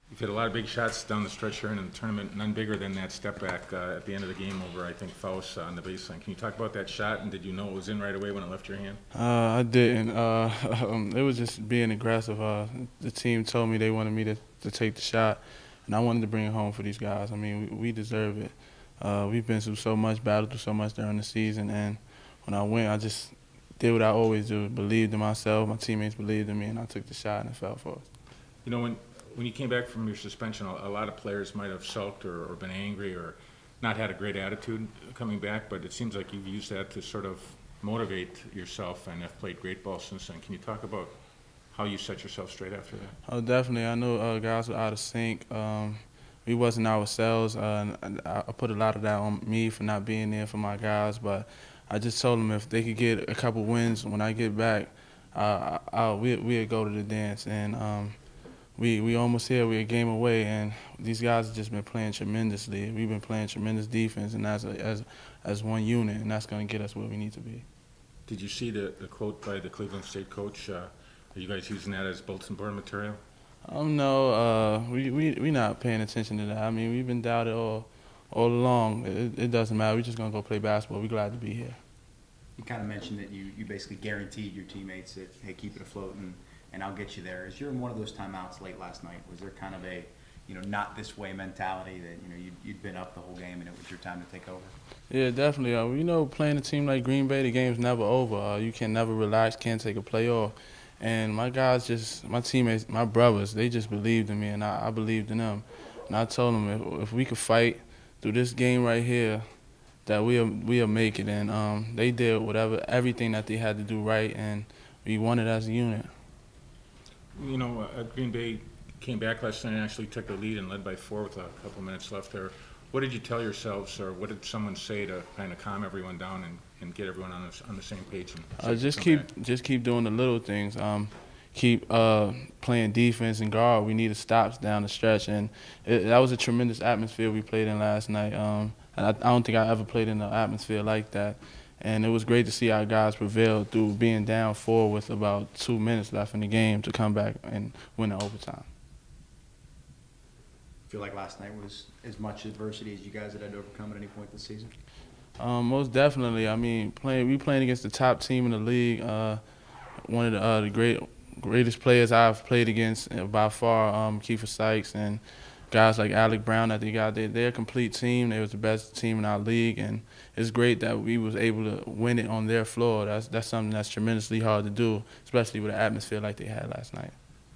You've hit a lot of big shots down the stretch here in the tournament, none bigger than that step back at the end of the game over, I think, Faust on the baseline. Can you talk about that shot, and did you know it was in right away when it left your hand? I didn't. It was just being aggressive. The team told me they wanted me to take the shot, and I wanted to bring it home for these guys. I mean, we deserve it. We've been through so much, battled through so much during the season, and when I went, I just did what I always do, believed in myself, my teammates believed in me, and I took the shot, and it fell for us. You know, when you came back from your suspension, a lot of players might have sulked or been angry or not had a great attitude coming back, but it seems like you've used that to sort of motivate yourself and have played great ball since then. Can you talk about how you set yourself straight after that? Oh, definitely. I know guys were out of sync. We wasn't ourselves. I put a lot of that on me for not being there for my guys, but I just told them if they could get a couple wins when I get back, we'd go to the dance. And we almost here. We're a game away, and these guys have just been playing tremendously. We've been playing tremendous defense, and as one unit, and that's going to get us where we need to be. Did you see the quote by the Cleveland State coach? Are you guys using that as bulletin board material? No, we not paying attention to that. I mean, we've been doubted all along. It doesn't matter. We're just going to go play basketball. We're glad to be here. You kind of mentioned that you basically guaranteed your teammates that, hey, keep it afloat and I'll get you there. As you're in one of those timeouts late last night, was there kind of a, not this way mentality that, you'd been up the whole game and it was your time to take over? Yeah, definitely. Playing a team like Green Bay, the game's never over. You can never relax, can't take a play off. And my guys my teammates, my brothers, they just believed in me and I believed in them. And I told them if we could fight through this game right here, that we'll make it. And they did everything that they had to do right, and we won it as a unit. Green Bay came back last night and actually took the lead and led by 4 with a couple minutes left there. What did you tell yourselves, or what did someone say to kind of calm everyone down and get everyone on the same page? Just keep doing the little things. Keep playing defense and guard. We needed stops down the stretch, and that was a tremendous atmosphere we played in last night. And I don't think I ever played in an atmosphere like that. And it was great to see our guys prevail through being down 4 with about 2 minutes left in the game to come back and win the overtime. Feel like last night was as much adversity as you guys had to overcome at any point this season? Most definitely. I mean, we playing against the top team in the league. One of the greatest players I've played against by far, Kiefer Sykes, and guys like Alec Brown that they got. They're a complete team. They was the best team in our league, and it's great that we was able to win it on their floor. That's something that's tremendously hard to do, especially with an atmosphere like they had last night.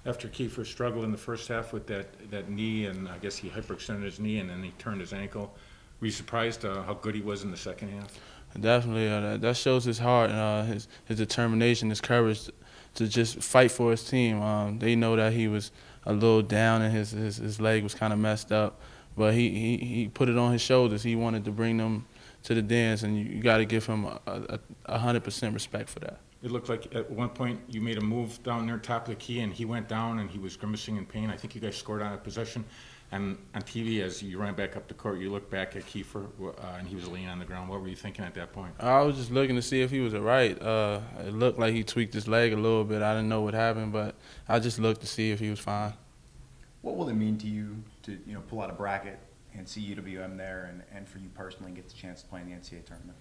After Kiefer struggled in the first half with that knee, and I guess he hyperextended his knee and then he turned his ankle, were you surprised how good he was in the second half? Definitely. That shows his heart and his determination, his courage to just fight for his team. They know that he was a little down and his leg was kind of messed up, but he put it on his shoulders. He wanted to bring them to the dance, and you got to give him 100% respect for that. It looked like at one point you made a move down near top of the key, and he went down and he was grimacing in pain. I think you guys scored on a possession. And on TV, as you ran back up the court, you looked back at Kiefer, and he was laying on the ground. What were you thinking at that point? I was just looking to see if he was all right. It looked like he tweaked his leg a little bit. I didn't know what happened, but I just looked to see if he was fine. What will it mean to you to pull out a bracket and see UWM there, and for you personally get the chance to play in the NCAA tournament?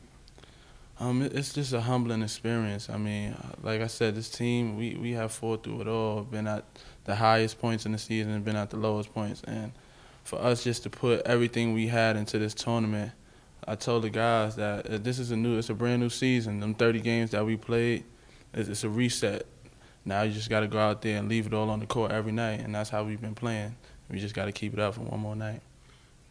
It's just a humbling experience. I mean, like I said, this team, we have fought through it all, been at the highest points in the season and been at the lowest points. And for us just to put everything we had into this tournament, I told the guys that it's a brand new season. Them 30 games that we played, it's a reset. Now you just got to go out there and leave it all on the court every night, and that's how we've been playing. We just got to keep it up for one more night.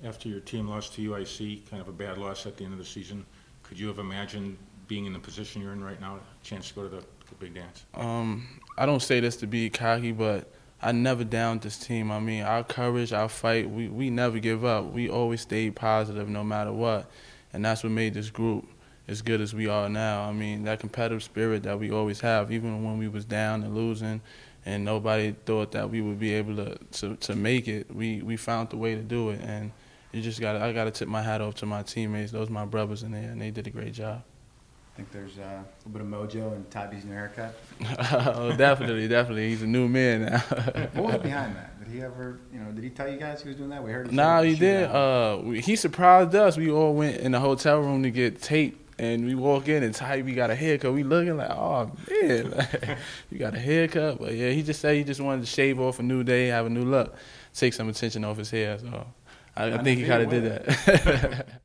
After your team lost to UIC, kind of a bad loss at the end of the season, could you have imagined being in the position you're in right now, a chance to go to the big dance? I don't say this to be cocky, but I never downed this team. I mean, our courage, our fight, we never give up. We always stayed positive no matter what, and that's what made this group as good as we are now. I mean, that competitive spirit that we always have, even when we was down and losing and nobody thought that we would be able to make it, we found the way to do it. And I got to tip my hat off to my teammates. Those are my brothers in there, and they did a great job. Think there's a little bit of mojo in Tybie's new haircut? Oh, definitely. He's a new man now. What was behind that? Did he ever, did he tell you guys he was doing that? We heard he Nah, said he shoot did. out. He surprised us. We all went in the hotel room to get tape, and we walk in, and Tybee got a haircut. We looking like, oh, man, like, you got a haircut? But, yeah, he just said he just wanted to shave off a new day, have a new look, take some attention off his hair. So I think he kind of did that.